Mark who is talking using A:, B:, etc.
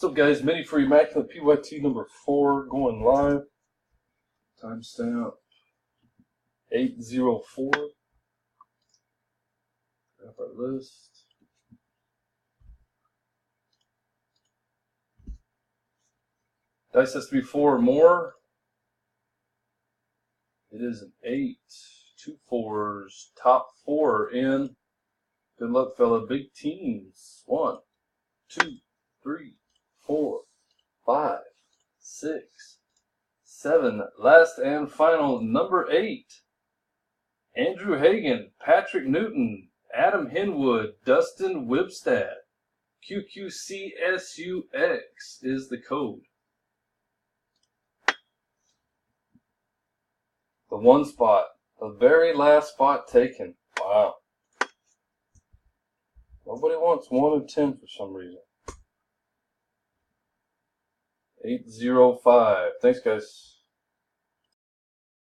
A: What's up, guys? Mini for Immaculate Pyt number 4 going live. Timestamp 8:04. Grab our list. Dice has to be 4 or more. It is an 8. 2 4s. Top 4 in. Good luck, fella. Big teams. 1, 2, 3, 4, 5, 6, 7. Last and final, number 8. Andrew Hagan, Patrick Newton, Adam Henwood, Dustin Wibstad. QQCSUX is the code. The 1 spot. The very last spot taken. Wow. Nobody wants 1 of 10 for some reason. 805. Thanks, guys.